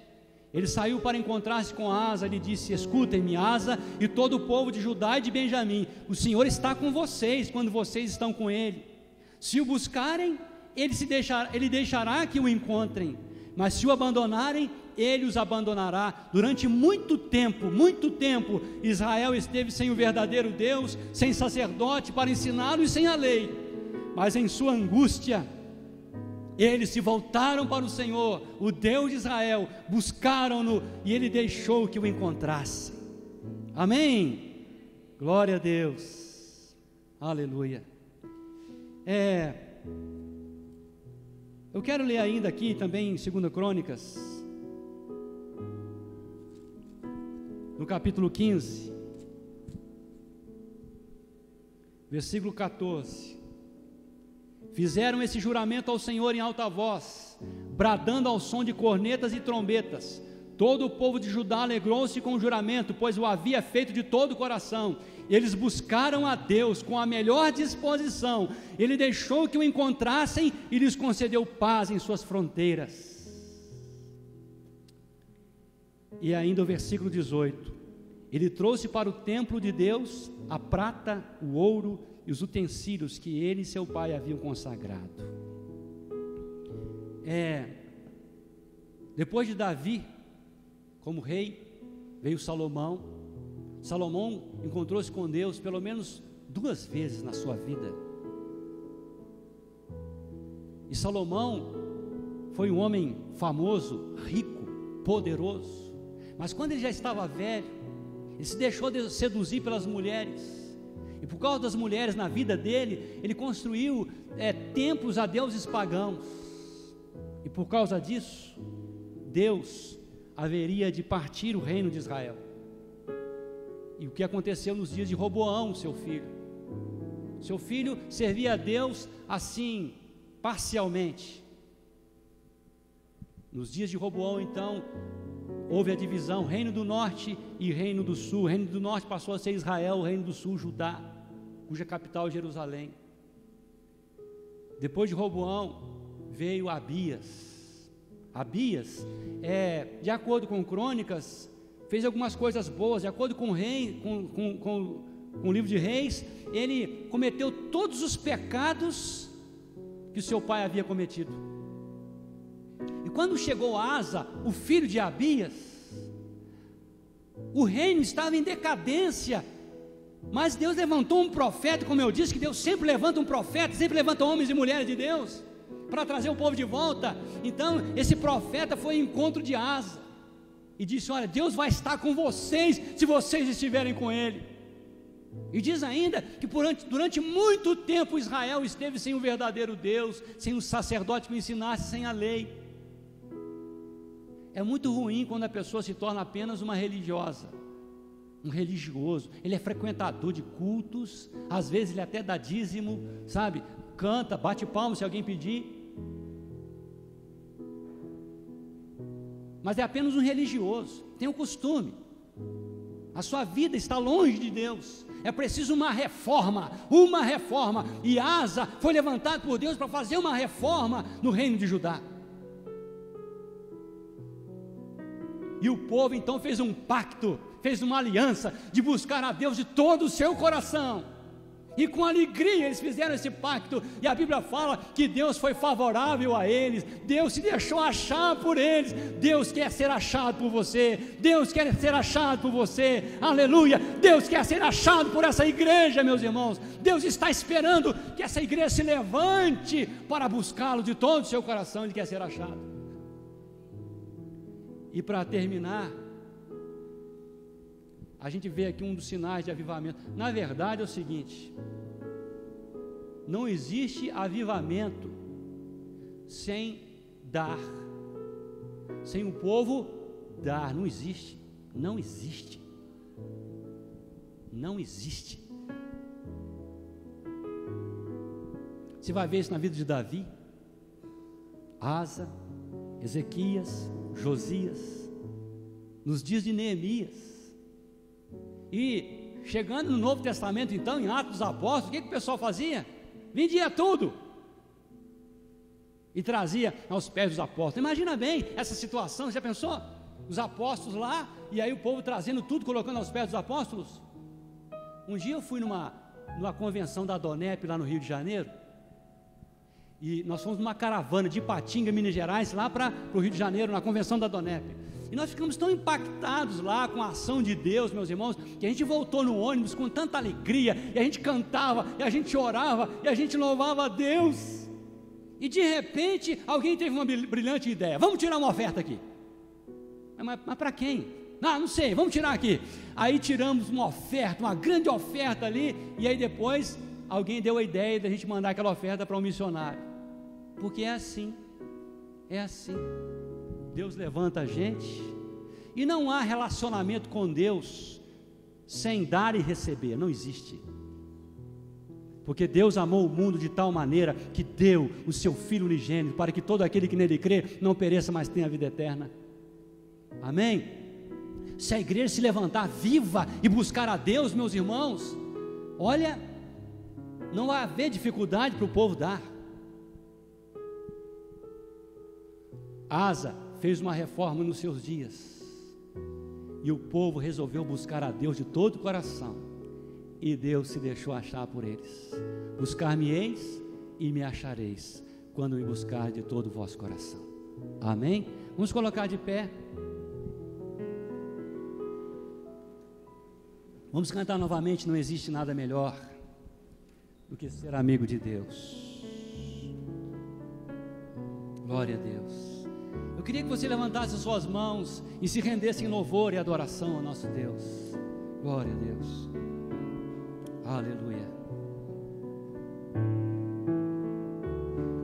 Ele saiu para encontrar-se com Asa. Ele disse: escutem-me, Asa e todo o povo de Judá e de Benjamim, o Senhor está com vocês quando vocês estão com Ele. Se o buscarem, Ele deixará que o encontrem, mas se o abandonarem, Ele os abandonará. Durante muito tempo, Israel esteve sem o verdadeiro Deus, sem sacerdote para ensiná-lo e sem a lei, mas em sua angústia, eles se voltaram para o Senhor, o Deus de Israel, buscaram-no e Ele deixou que o encontrassem. Amém? Glória a Deus, aleluia. Eu quero ler ainda aqui também em 2 Crônicas, no capítulo 15, versículo 14. Fizeram esse juramento ao Senhor em alta voz, bradando ao som de cornetas e trombetas. Todo o povo de Judá alegrou-se com o juramento, pois o havia feito de todo o coração. Eles buscaram a Deus com a melhor disposição. Ele deixou que o encontrassem e lhes concedeu paz em suas fronteiras. E ainda o versículo 18: Ele trouxe para o templo de Deus a prata, o ouro e os utensílios que ele e seu pai haviam consagrado. Depois de Davi como rei, veio Salomão. Salomão encontrou-se com Deus pelo menos 2 vezes na sua vida. E Salomão foi um homem famoso, rico, poderoso, mas quando ele já estava velho, ele se deixou seduzir pelas mulheres. E por causa das mulheres na vida dele, ele construiu templos a deuses pagãos. E por causa disso, Deus haveria de partir o reino de Israel. E o que aconteceu nos dias de Roboão, seu filho? Seu filho servia a Deus assim, parcialmente. Nos dias de Roboão, então, houve a divisão, reino do norte e reino do sul. O reino do norte passou a ser Israel, o reino do sul, Judá, cuja capital é Jerusalém. Depois de Roboão, veio Abias. Abias, de acordo com Crônicas, fez algumas coisas boas. De acordo com o livro de Reis, ele cometeu todos os pecados que o seu pai havia cometido. E quando chegou Asa, o filho de Abias, o reino estava em decadência, mas Deus levantou um profeta. Como eu disse, que Deus sempre levanta um profeta, sempre levanta homens e mulheres de Deus para trazer o povo de volta. Então esse profeta foi ao encontro de Asa e disse: olha, Deus vai estar com vocês se vocês estiverem com Ele. E diz ainda que durante muito tempo Israel esteve sem o verdadeiro Deus, sem o sacerdote que o ensinasse, sem a lei. É muito ruim quando a pessoa se torna apenas uma religiosa, um religioso. Ele é frequentador de cultos, às vezes ele até dá dízimo, sabe, canta, bate palma se alguém pedir, mas é apenas um religioso, tem um costume. A sua vida está longe de Deus. É preciso uma reforma, e Asa foi levantado por Deus para fazer uma reforma no reino de Judá. E o povo então fez um pacto, fez uma aliança de buscar a Deus de todo o seu coração. E com alegria eles fizeram esse pacto, e a Bíblia fala que Deus foi favorável a eles, Deus se deixou achar por eles. Deus quer ser achado por você, Deus quer ser achado por você, aleluia. Deus quer ser achado por essa igreja, meus irmãos. Deus está esperando que essa igreja se levante para buscá-lo de todo o seu coração. Ele quer ser achado. E para terminar, a gente vê aqui um dos sinais de avivamento. Na verdade é o seguinte: não existe avivamento sem dar, sem o povo dar. Não existe, não existe, não existe. Você vai ver isso na vida de Davi, Asa, Ezequias, Josias, nos dias de Neemias. E chegando no Novo Testamento, então, em Atos dos Apóstolos, o que o pessoal fazia? Vendia tudo e trazia aos pés dos apóstolos. Imagina bem essa situação, já pensou? Os apóstolos lá, e aí o povo trazendo tudo, colocando aos pés dos apóstolos. Um dia eu fui numa convenção da Donep lá no Rio de Janeiro, e nós fomos numa caravana de Ipatinga, Minas Gerais, lá para o Rio de Janeiro, na convenção da Donep. E nós ficamos tão impactados lá com a ação de Deus, meus irmãos, que a gente voltou no ônibus com tanta alegria, e a gente cantava, e a gente orava, e a gente louvava a Deus. E de repente, alguém teve uma brilhante ideia: vamos tirar uma oferta aqui. Mas para quem? Não sei, vamos tirar aqui. Aí tiramos uma oferta, uma grande oferta ali, e aí depois alguém deu a ideia de a gente mandar aquela oferta para um missionário. Porque é assim. Deus levanta a gente, e não há relacionamento com Deus sem dar e receber, não existe. Porque Deus amou o mundo de tal maneira que deu o seu Filho unigênito, para que todo aquele que nele crê não pereça, mas tenha a vida eterna. Amém? Se a igreja se levantar viva e buscar a Deus, meus irmãos, olha, não vai haver dificuldade para o povo dar. Asa fez uma reforma nos seus dias, e o povo resolveu buscar a Deus de todo o coração, e Deus se deixou achar por eles. Buscar-me-eis e me achareis, quando me buscar de todo o vosso coração. Amém? Vamos colocar de pé. Vamos cantar novamente. Não existe nada melhor do que ser amigo de Deus. Glória a Deus. Eu queria que você levantasse as suas mãos e se rendesse em louvor e adoração ao nosso Deus. Glória a Deus. Aleluia.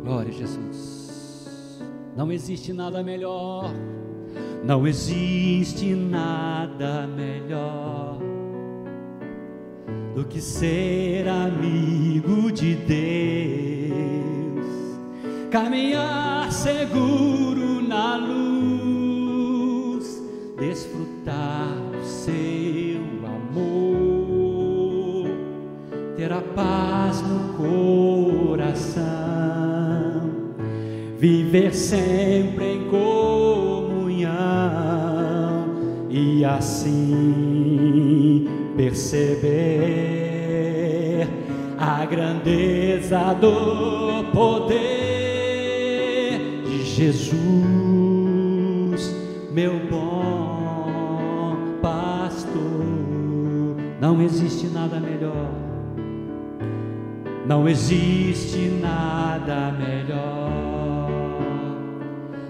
Glória a Jesus. Não existe nada melhor, não existe nada melhor do que ser amigo de Deus, caminhar seguro na luz, desfrutar do seu amor, ter a paz no coração, viver sempre em comunhão e assim perceber a grandeza do poder de Jesus, meu bom pastor. Não existe nada melhor, não existe nada melhor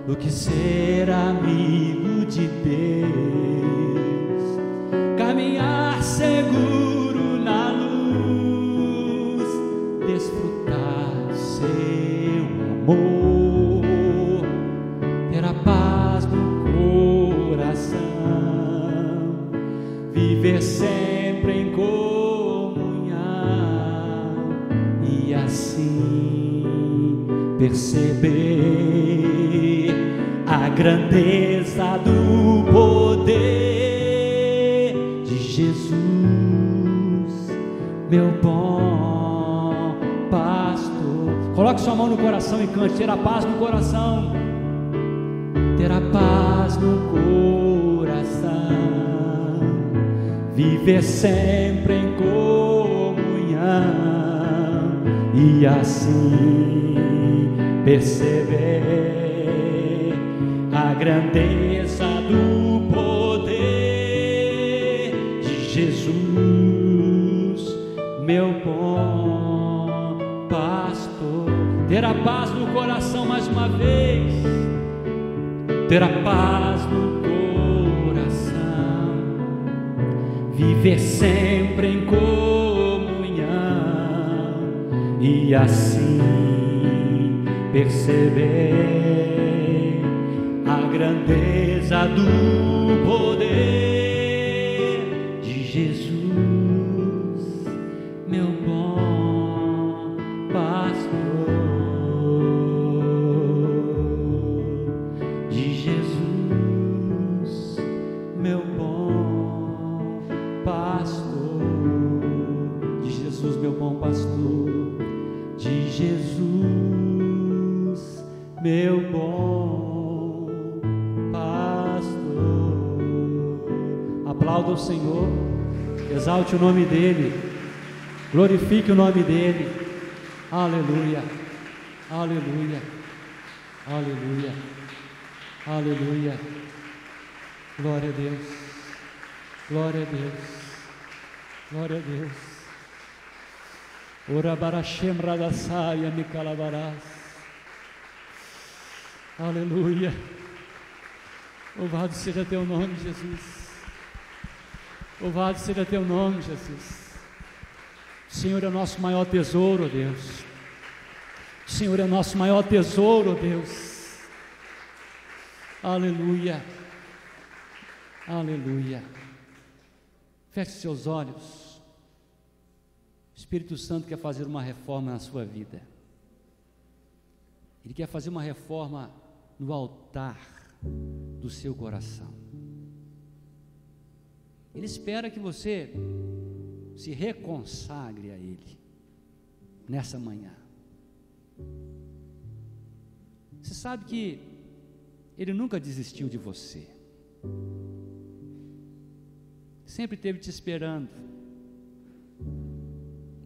do que ser amigo de Deus, caminhar seguro na luz, desfrutar do seu amor, ter a paz no coração, viver sempre em comunhão e assim perceber a grandeza do poder de Jesus, meu bom pastor. Coloque sua mão no coração e cante: ter a paz no coração, ter a paz no coração, viver sempre em comunhão e assim perceber a grandeza do poder de Jesus, meu bom pastor. Ter a paz no coração mais uma vez, ter a paz no coração, viver sempre em comunhão e assim perceber a grandeza do poder de Jesus, meu bom pastor, de Jesus, meu bom pastor, de Jesus, meu bom pastor, de Jesus, meu bom pastor. Aplauda o Senhor, exalte o nome dEle, glorifique o nome dEle. Aleluia, aleluia, aleluia, aleluia. Glória a Deus, glória a Deus, glória a Deus. Ora barashem radasaya mikalabarás. Aleluia. Louvado seja teu nome, Jesus. Louvado seja teu nome, Jesus. O Senhor é o nosso maior tesouro, ó Deus. O Senhor é o nosso maior tesouro, ó Deus. Aleluia. Aleluia. Feche seus olhos. O Espírito Santo quer fazer uma reforma na sua vida. Ele quer fazer uma reforma no altar do seu coração. Ele espera que você se reconsagre a Ele nessa manhã. Você sabe que Ele nunca desistiu de você. Sempre esteve te esperando.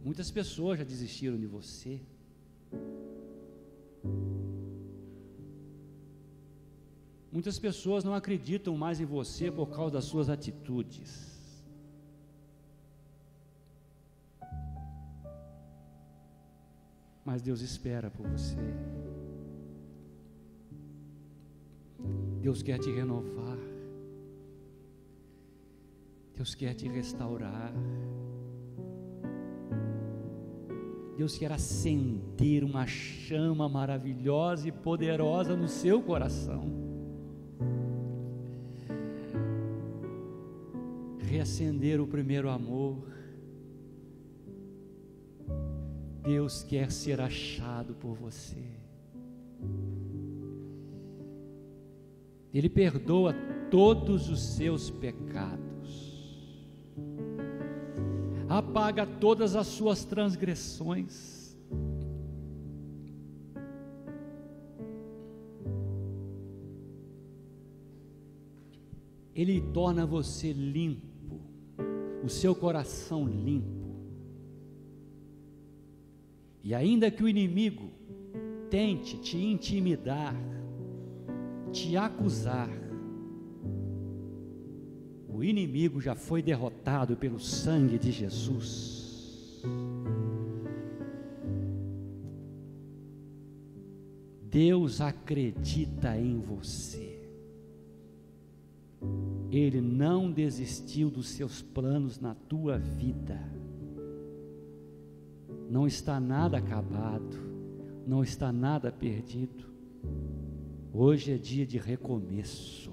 Muitas pessoas já desistiram de você. Muitas pessoas não acreditam mais em você por causa das suas atitudes. Mas Deus espera por você. Deus quer te renovar. Deus quer te restaurar. Deus quer acender uma chama maravilhosa e poderosa no seu coração. Reacender o primeiro amor. Deus quer ser achado por você. Ele perdoa todos os seus pecados. Apaga todas as suas transgressões. Ele torna você limpo, o seu coração limpo. E ainda que o inimigo tente te intimidar, te acusar, o inimigo já foi derrotado pelo sangue de Jesus. Deus acredita em você. Ele não desistiu dos seus planos na tua vida. Não está nada acabado, não está nada perdido. Hoje é dia de recomeço.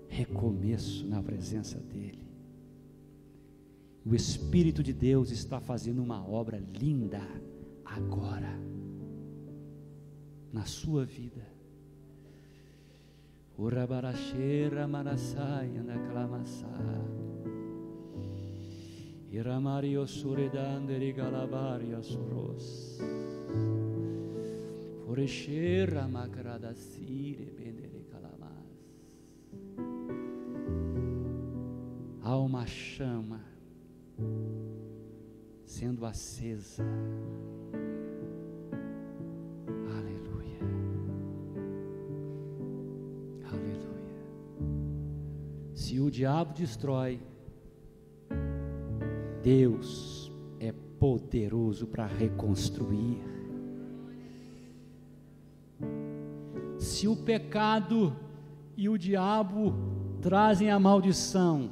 Recomeço na presença dEle. O Espírito de Deus está fazendo uma obra linda agora na sua vida. Urabarashera marasai andakalamassá. Iramario suredanderi galabaria suros. Foreshera macradasire bendere calamas. Há uma chama sendo acesa. Aleluia. Aleluia. Se o diabo destrói, Deus é poderoso para reconstruir. Se o pecado e o diabo trazem a maldição,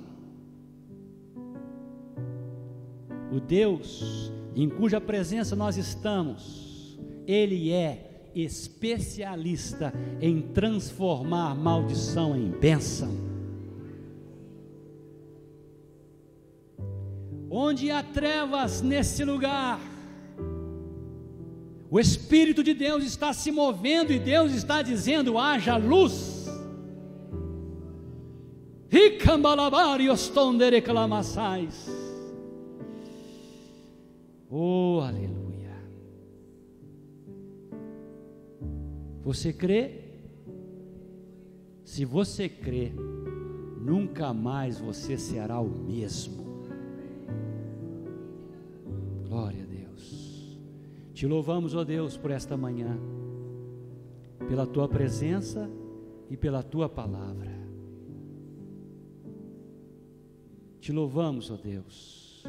o Deus em cuja presença nós estamos, Ele é especialista em transformar maldição em bênção. Onde há trevas nesse lugar, o Espírito de Deus está se movendo e Deus está dizendo: haja luz. Oh, aleluia. Você crê? Se você crê, nunca mais você será o mesmo. Glória a Deus. Te louvamos, ó Deus, por esta manhã, pela Tua presença e pela Tua palavra. Te louvamos, ó Deus,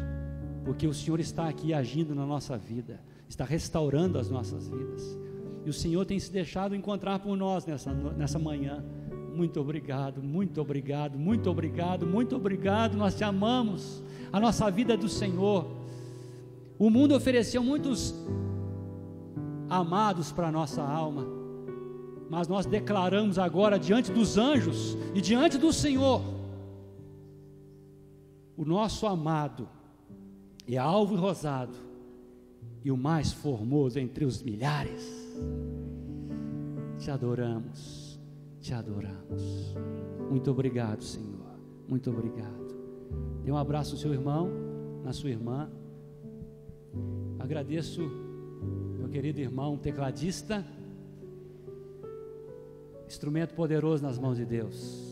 porque o Senhor está aqui agindo na nossa vida, está restaurando as nossas vidas, e o Senhor tem se deixado encontrar por nós nessa manhã. Muito obrigado, muito obrigado, muito obrigado, muito obrigado. Nós te amamos, a nossa vida é do Senhor. O mundo ofereceu muitos amados para a nossa alma, mas nós declaramos agora diante dos anjos e diante do Senhor: o nosso amado é alvo e rosado, e o mais formoso entre os milhares. Te adoramos, te adoramos. Muito obrigado, Senhor, muito obrigado. Dê um abraço no seu irmão, na sua irmã. Agradeço meu querido irmão tecladista, instrumento poderoso nas mãos de Deus.